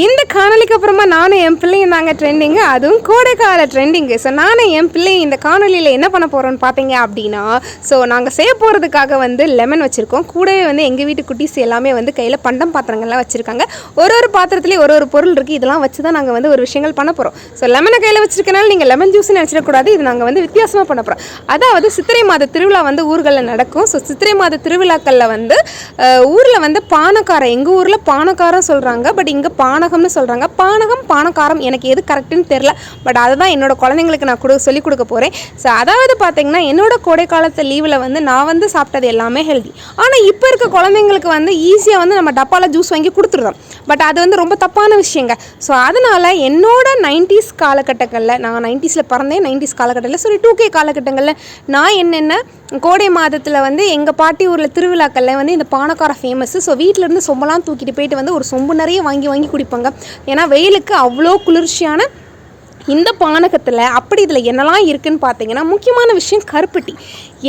இந்த காணொலிக்கு அப்புறமா நானும் என் பிள்ளையும் தாங்க ட்ரெண்டிங்கு, அதுவும் கோடைக்கால ட்ரெண்டிங்கு. ஸோ நானும் என் பிள்ளையும் இந்த காணொலியில் என்ன பண்ண போகிறோன்னு பார்த்தீங்க அப்படின்னா, ஸோ நாங்கள் செய்ய போகிறதுக்காக லெமன் வச்சுருக்கோம். கூடவே எங்கள் வீட்டு குட்டீஸ் எல்லாமே கையில் பண்டம் பாத்திரங்கள்லாம் வச்சுருக்காங்க. ஒரு பாத்திரத்துலேயே ஒரு பொருள் இருக்குது. இதெல்லாம் வச்சு தான் நாங்கள் ஒரு விஷயங்கள் பண்ண போகிறோம். ஸோ லெமனை கையில் வச்சுருக்கனால நீங்கள் லெமன் ஜூஸ்ன்னு நினச்சிடக்கூடாது. இது நாங்கள் வித்தியாசமாக பண்ண போகிறோம். அதாவது சித்திரை மாத திருவிழா ஊர்களில் நடக்கும். ஸோ சித்திரை மாத திருவிழாக்களில் ஊரில் பானக்காரம், எங்கள் ஊரில் பானக்காரம் சொல்கிறாங்க, பட் இங்கே பானகம்னு சொல்கிறாங்க. பானகம் பானக்காரம் எனக்கு எது கரெக்டுன்னு தெரில. பட் அதுதான் என்னோட குழந்தைங்களுக்கு நான் சொல்லிக் கொடுக்க போகிறேன். ஸோ அதாவது பார்த்தீங்கன்னா என்னோட கோடை காலத்து லீவில் நான் சாப்பிட்டது எல்லாமே ஹெல்தி. ஆனால் இப்போ இருக்க குழந்தைங்களுக்கு ஈஸியாக நம்ம டப்பாவில் ஜூஸ் வாங்கி கொடுத்துருதோம். பட் அது ரொம்ப தப்பான விஷயங்க. ஸோ அதனால் என்னோட 90s காலகட்டங்களில், நான் 90ஸில் பிறந்தேன், 90s காலகட்டத்தில் 2K காலகட்டங்களில் நான் என்னென்ன கோடை மாதத்தில் எங்கள் பாட்டி ஊரில் திருவிழாக்களில் இந்த பானக்காரம் ஃபேமஸ்ஸு. ஸோ வீட்டிலேருந்து சொம்பெல்லாம் தூக்கிட்டு போயிட்டு ஒரு சொம்பு நிறைய வாங்கி குடிப்பாங்க. ஏன்னா வெயிலுக்கு அவ்வளோ குளிர்ச்சியான இந்த பானகத்தில் அப்படி இதில் என்னெல்லாம் இருக்குதுன்னு பார்த்தீங்கன்னா, முக்கியமான விஷயம் கருப்பட்டி.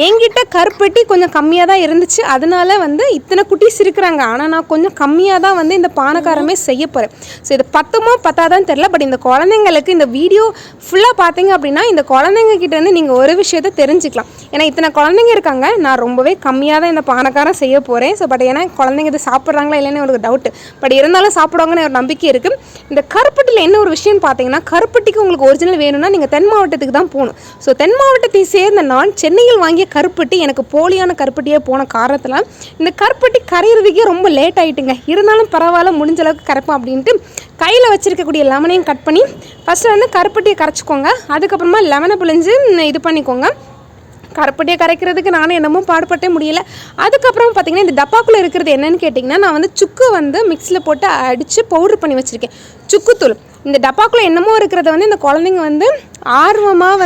என்கிட்ட கருப்பட்டி கொஞ்சம் கம்மியாக தான் இருந்துச்சு. அதனால இத்தனை குட்டீஸ் இருக்கிறாங்க. ஆனால் நான் கொஞ்சம் கம்மியாக தான் இந்த பானக்காரமே செய்ய போகிறேன். ஸோ இது பத்துமோ பத்தாதான்னு தெரில. பட் இந்த குழந்தைங்களுக்கு இந்த வீடியோ ஃபுல்லாக பார்த்தீங்க அப்படின்னா இந்த குழந்தைங்க கிட்டேருந்து நீங்கள் ஒரு விஷயத்தை தெரிஞ்சுக்கலாம். ஏன்னா இத்தனை குழந்தைங்க இருக்காங்க. நான் ரொம்பவே கம்மியாக தான் இந்த பானக்காரம் செய்ய போகிறேன். ஸோ பட் ஏன்னா குழந்தைங்க இது சாப்பிட்றாங்களா இல்லைன்னு ஒரு டவுட்டு. பட் இருந்தாலும் சாப்பிடுவாங்கன்னு ஒரு நம்பிக்கை இருக்குது. இந்த கருப்பட்டியில் என்ன ஒரு விஷயம்னு பார்த்தீங்கன்னா, கருப்பட்டிக்கு உங்களுக்கு ஒரிஜினல் வேணும்னா நீங்கள் தென் மாவட்டத்துக்கு தான் போகணும். ஸோ தென் மாவட்டத்தை சேர்ந்த நான் சென்னையில் வாங்கிய கருப்பட்டி எனக்கு போலியான கருப்பட்டியாக போன காரணத்தில் இந்த கருப்பட்டி கரையிறதுக்கே ரொம்ப லேட் ஆகிட்டுங்க. இருந்தாலும் பரவாயில்ல, முடிஞ்ச அளவுக்கு கரைப்போம் அப்படின்ட்டு கையில் வச்சுருக்கக்கூடிய லெமனையும் கட் பண்ணி ஃபஸ்ட்டு கருப்பட்டியை கரைச்சிக்கோங்க. அதுக்கப்புறமா லெமனை பிழிஞ்சு இது பண்ணிக்கோங்க. கருப்பட்டியை கரைக்கிறதுக்கு நானும் என்னமோ பாடுபட்டே முடியல. அதுக்கப்புறம் பார்த்திங்கன்னா இந்த டப்பாக்குள்ளே இருக்கிறது என்னென்னு கேட்டிங்கன்னா, நான் சுக்கு மிக்ஸியில் போட்டு அடித்து பவுட்ரு பண்ணி வச்சுருக்கேன். சுக்குத்தூள். இந்த டப்பாக்குள்ளே என்னமோ இருக்கிறத இந்த குழந்தைங்க ஆர்வமாக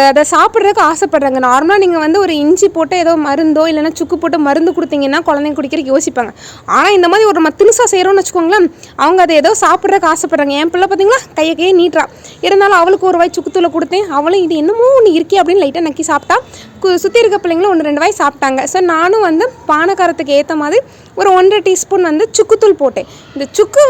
அதை சாப்பிட்றதுக்கு ஆசைப்படுறாங்க. நார்மலாக நீங்கள் ஒரு இஞ்சி போட்டு ஏதோ மருந்தோ இல்லைனா சுக்கு போட்டு மருந்து கொடுத்தீங்கன்னா குழந்தைங்க குடிக்கிறதுக்கு யோசிப்பாங்க. ஆனால் இந்த மாதிரி ஒரு தினுசாக செய்கிறோன்னு வச்சுக்கோங்களேன், அவங்க அதை ஏதோ சாப்பிட்றதுக்கு ஆசைப்படுறாங்க. என் பிள்ளை பார்த்தீங்களா கையை நீட்டுறா. இருந்தாலும் அவளுக்கு ஒரு வாய் சுக்குத்தூளை கொடுத்தேன். அவளும் இது என்னமோ ஒன்று இருக்கே அப்படின்னு லைட்டாக நக்கி சாப்பிட்டா. சுற்றி இருக்க பிள்ளைங்களும் 1-2 வாய் சாப்பிட்டாங்க. ஸோ நானும் பானக்காரத்துக்கு ஏற்ற மாதிரி ஒரு 1.5 டீஸ்பூன் சுக்குத்தூள் போட்டேன். இந்த சுக்கு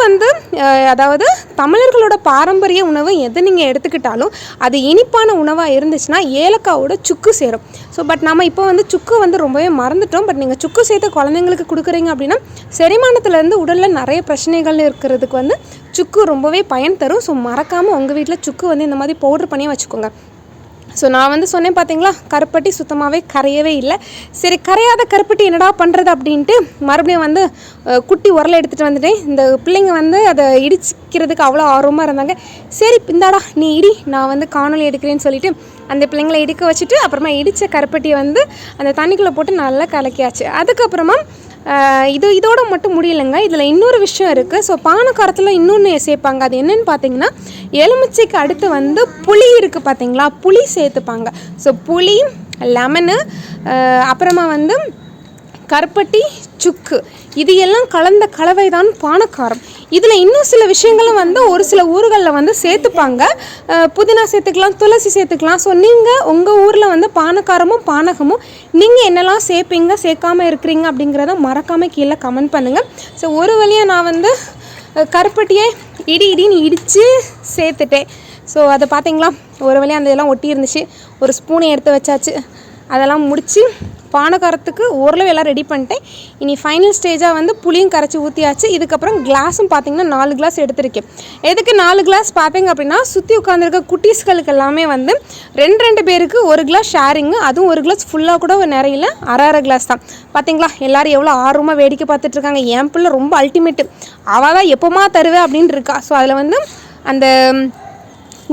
அதாவது தமிழர்களோட பாரம்பரிய உணவு எது நீங்கள் எடுத்துக்கிட்டாலும் அது இனிப்பான உணவாக இருந்துச்சுன்னா ஏலக்காவோட சுக்கு சேரும். ஸோ பட் நம்ம இப்போ சுக்கு ரொம்பவே மறந்துட்டோம். பட் நீங்கள் சுக்கு சேர்த்து குழந்தைங்களுக்கு கொடுக்குறீங்க அப்படின்னா செரிமானத்துலேருந்து உடலில் நிறைய பிரச்சனைகள் இருக்கிறதுக்கு சுக்கு ரொம்பவே பயன் தரும். ஸோ மறக்காமல் உங்கள் வீட்டில் சுக்கு இந்த மாதிரி பவுடர் பண்ணி வச்சுக்கோங்க. ஸோ நான் சொன்னேன் பார்த்தீங்களா, கருப்பட்டி சுத்தமாகவே கரையவே இல்லை. சரி, கரையாத கருப்பட்டி என்னடா பண்ணுறது அப்படின்ட்டு மறுபடியும் குட்டி உரலை எடுத்துகிட்டு வந்துட்டேன். இந்த பிள்ளைங்க அதை இடிச்சிக்கிறதுக்கு அவ்வளோ ஆர்வமாக இருந்தாங்க. சரி இந்தாடா நீ இடி, நான் காணொலி எடுக்கிறேன்னு சொல்லிவிட்டு அந்த பிள்ளைங்களை இடிக்க வச்சுட்டு அப்புறமா இடித்த கருப்பட்டியை அந்த தண்ணிக்குள்ளே போட்டு நல்லா கலக்கியாச்சு. அதுக்கப்புறமா இதோட மட்டும் முடியலைங்க. இதில் இன்னொரு விஷயம் இருக்குது. ஸோ பானக்காரத்தில் இன்னொன்று சேர்ப்பாங்க. அது என்னென்னு பார்த்தீங்கன்னா, எலுமிச்சைக்கு அடுத்து புளி இருக்குது பார்த்தீங்களா, புளி சேர்த்துப்பாங்க. ஸோ புளி, லெமனு, அப்புறமா கருப்பட்டி, சுக்கு, இது எல்லாம் கலந்த கலவை தான் பானக்காரம். இதில் இன்னும் சில விஷயங்களும் ஒரு சில ஊர்களில் சேர்த்துப்பாங்க. புதினா சேர்த்துக்கலாம், துளசி சேர்த்துக்கலாம். ஸோ நீங்கள் உங்கள் ஊரில் பானக்காரமும் பானகமும் நீங்கள் என்னெல்லாம் சேர்ப்பீங்க, சேர்க்காமல் இருக்கிறீங்க அப்படிங்கிறத மறக்காமல் கீழே கமெண்ட் பண்ணுங்கள். ஸோ ஒரு வழியாக நான் கருப்பட்டியை இடின்னு இடித்து சேர்த்துட்டேன். ஸோ அதை பார்த்தீங்களா, ஒரு வழியாக அந்த இதெல்லாம் ஒட்டி இருந்துச்சு. ஒரு ஸ்பூனை எடுத்து வச்சாச்சு. அதெல்லாம் முடித்து பானக்காரத்துக்கு ஓரளவு எல்லாம் ரெடி பண்ணிட்டேன். இனி ஃபைனல் ஸ்டேஜாக புளியும் கரைச்சி ஊற்றியாச்சு. இதுக்கப்புறம் கிளாஸும் பார்த்திங்கன்னா 4 கிளாஸ் எடுத்திருக்கேன். எதுக்கு 4 கிளாஸ் பார்த்தீங்க அப்படின்னா, சுற்றி உட்காந்துருக்க குட்டீஸ்களுக்கு எல்லாமே 2 பேருக்கு 1 கிளாஸ் ஷேரிங்கு. அதுவும் 1 கிளாஸ் ஃபுல்லாக கூட நிறையில, அரை கிளாஸ் தான். பார்த்தீங்களா எல்லோரும் எவ்வளோ ஆர்வமாக வேடிக்கை பார்த்துட்ருக்காங்க. என் பிள்ளை ரொம்ப அல்டிமேட்டு, அவள் தான் எப்போமா தருவேன் அப்படின்னு இருக்கா. ஸோ அதில் அந்த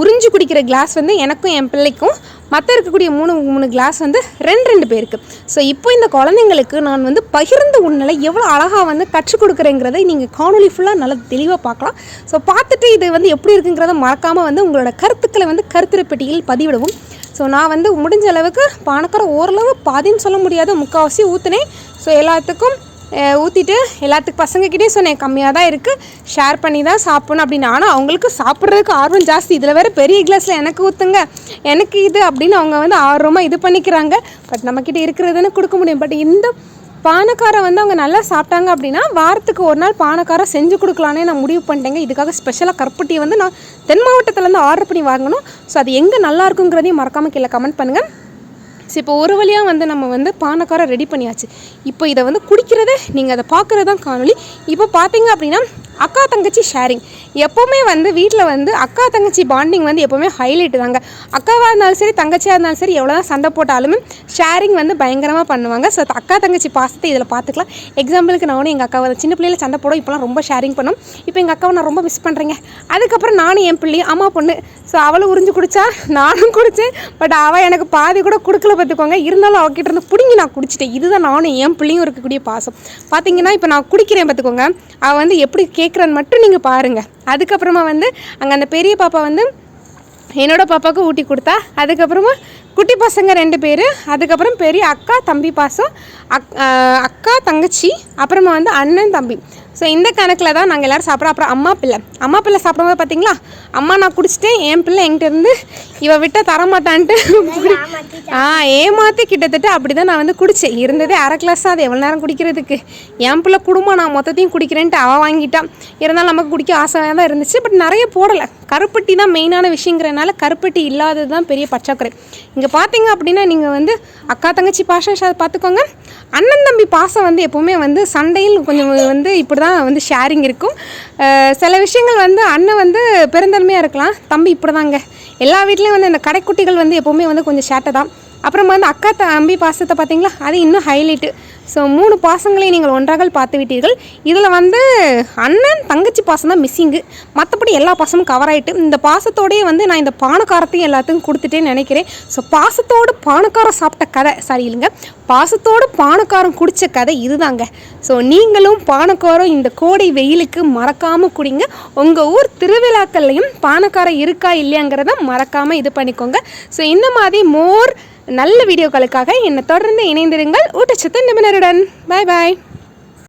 உறிஞ்சி குடிக்கிற கிளாஸ் எனக்கும் என் பிள்ளைக்கும், மற்ற இருக்கக்கூடிய 3 கிளாஸ் 2 பேருக்கு. ஸோ இப்போ இந்த குழந்தைங்களுக்கு நான் பகிர்ந்து உண்ணலை எவ்வளோ அழகாக கற்றுக் கொடுக்குறேங்கிறத நீங்கள் காணொலி ஃபுல்லாக நல்லா தெளிவாக பார்க்கலாம். ஸோ பார்த்துட்டு இது எப்படி இருக்குங்கிறத மறக்காமல் உங்களோட கருத்துக்களை கருத்துரை பெட்டியில் பதிவிடவும். ஸோ நான் முடிஞ்ச அளவுக்கு பானக்காரம் ஓரளவு பாதின்னு சொல்ல முடியாது, முக்கால்வாசி ஊற்றினேன். ஸோ எல்லாத்துக்கும் ஊற்றிட்டு எல்லாத்துக்கு பசங்கக்கிட்டே சொன்னேன், கம்மியாக தான் இருக்குது, ஷேர் பண்ணி தான் சாப்பிடணும் அப்படின்னு. ஆனால் அவங்களுக்கு சாப்பிட்றதுக்கு ஆர்வம் ஜாஸ்தி. இதில் வேறு பெரிய கிளாஸில் எனக்கு ஊற்றுங்க, எனக்கு இது அப்படின்னு அவங்க ஆர்வமாக இது பண்ணிக்கிறாங்க. பட் நம்மக்கிட்ட இருக்கிறதுன்னு கொடுக்க முடியும். பட் இந்த பானக்காரம் வந்து அவங்க நல்லா சாப்பிட்டாங்க அப்படின்னா வாரத்துக்கு ஒரு நாள் பானக்காரம் செஞ்சு கொடுக்கலான்னே நான் முடிவு பண்ணிட்டேங்க. இதுக்காக ஸ்பெஷலாக கருப்பட்டியை வந்து நான் தென் மாவட்டத்துலேருந்து ஆர்டர் பண்ணி வாங்கணும். ஸோ அது எங்கே நல்லா இருக்குங்கிறதையும் மறக்காமல் கீழே கமெண்ட் பண்ணுங்கள். ஸோ இப்போ ஒரு வழியாக வந்து நம்ம வந்து பானக்காரம் ரெடி பண்ணியாச்சு. இப்போ இதை வந்து குடிக்கிறத நீங்கள் அதை பார்க்குறது தான் காணொலி. இப்போ பார்த்தீங்க அப்படின்னா அக்கா தங்கச்சி ஷேரிங் எப்போவுமே வந்து வீட்டில் வந்து அக்கா தங்கச்சி பாண்டிங் வந்து எப்போவுமே ஹைலைட்டு தாங்க. அக்காவாக இருந்தாலும் சரி தங்கச்சியாக இருந்தாலும் சரி எவ்வளோ தான் சண்டை போட்டாலுமே ஷேரிங் வந்து பயங்கரமாக பண்ணுவாங்க. ஸோ அக்கா தங்கச்சி பாசத்தை இதில் பார்த்துக்கலாம். எக்ஸாம்பிளுக்கு நானும் எங்கள் அக்காவை சின்ன பிள்ளையில சண்டை போடும், இப்போலாம் ரொம்ப ஷேரிங் பண்ணும். இப்போ எங்கள் அக்காவை நான் ரொம்ப மிஸ் பண்ணுறேங்க. அதுக்கப்புறம் நானும் என் பிள்ளையும் அம்மா பொண்ணு. ஸோ அவளும் உறிஞ்சு குடித்தா நானும் குடித்தேன். பட் அவள் எனக்கு பாதி கூட கொடுக்கல பார்த்துக்கோங்க. இருந்தாலும் அவகிட்ட இருந்து பிடிங்கி நான் குடிச்சிட்டேன். இதுதான் நானும் என் பிள்ளையும் இருக்கக்கூடிய பாசம். பார்த்தீங்கன்னா இப்போ நான் குடிக்கிறேன் பார்த்துக்கோங்க. அவள் வந்து எப்படி கேட்குறான்னு மட்டும் நீங்கள் பாருங்கள். அதுக்கப்புறமா வந்து அங்கே அந்த பெரிய பாப்பா வந்து என்னோடய பாப்பாவுக்கு ஊட்டி கொடுத்தா. அதுக்கப்புறமா குட்டி பசங்க 2 பேர். அதுக்கப்புறம் பெரிய அக்கா தம்பி பாசம், அக்கா தங்கச்சி, அப்புறமா வந்து அண்ணன் தம்பி. ஸோ இந்த கணக்கில் தான் நாங்கள் எல்லோரும் சாப்பிட்றோம். அப்புறம் அம்மா பிள்ளை சாப்பிடும்போது பார்த்தீங்களா, அம்மா நான் குடிச்சிட்டேன், என் பிள்ளை என்கிட்ட இருந்து இவ விட்ட தரமாட்டான்ட்டு ஏமாற்றி கிட்டத்தட்ட அப்படி தான் நான் வந்து குடித்தேன். இருந்ததே அரை கிளாஸ் தான், அது எவ்வளோ நேரம் குடிக்கிறதுக்கு. என் பிள்ளை குடும்பம் நான் மொத்தத்தையும் குடிக்கிறேன்ட்டு அவள் வாங்கிட்டான். இருந்தாலும் நமக்கு குடிக்க ஆசையாக தான் இருந்துச்சு. பட் நிறைய போடலை. கருப்பட்டி தான் மெயினான விஷயங்கிறனால கருப்பட்டி இல்லாதது தான் பெரிய பற்றாக்குறை. இங்கே பார்த்தீங்க அப்படின்னா நீங்கள் வந்து அக்கா தங்கச்சி பாசம் பார்த்துக்கோங்க. அண்ணன் தம்பி பாசம் வந்து எப்போவுமே வந்து சண்டையில் கொஞ்சம் வந்து இப்படி தான் வந்து ஷேரிங் இருக்கும். சில விஷயங்கள் வந்து அண்ணன் வந்து பெருந்தன்மையாக இருக்கலாம், தம்பி இப்படி தாங்க. எல்லா வீட்லேயும் வந்து இந்த கடைக்குட்டிகள் வந்து எப்போவுமே வந்து கொஞ்சம் சேட்டை தான். அப்புறமா வந்து அக்கா தம்பி பாசத்தை பார்த்தீங்களா, அது இன்னும் ஹைலைட்டு. ஸோ 3 பாசங்களை நீங்கள் ஒன்றாக பார்த்து விட்டீர்கள். இதில் வந்து அண்ணன் தங்கச்சி பாசம் தான் மிஸ்ஸிங்கு. மற்றபடி எல்லா பாசமும் கவர் ஆகிட்டு இந்த பாசத்தோடையே வந்து நான் இந்த பானக்காரத்தையும் எல்லாத்துக்கும் கொடுத்துட்டேன்னு நினைக்கிறேன். ஸோ பாசத்தோடு பானக்காரம் சாப்பிட்ட கதை இல்லைங்க, பாசத்தோடு பானக்காரம் குடித்த கதை இதுதாங்க. ஸோ நீங்களும் பானக்காரம் இந்த கோடை வெயிலுக்கு மறக்காமல் குடிங்க. உங்கள் ஊர் திருவிழாக்கள்லையும் பானக்காரம் இருக்கா இல்லையாங்கிறத மறக்காமல் இது பண்ணிக்கோங்க. ஸோ இந்த மாதிரி நல்ல வீடியோக்களுக்காக என்னை தொடர்ந்து இணைந்திருங்கள் ஊட்டச்சத்து நிபுணருடன். பாய் பாய்.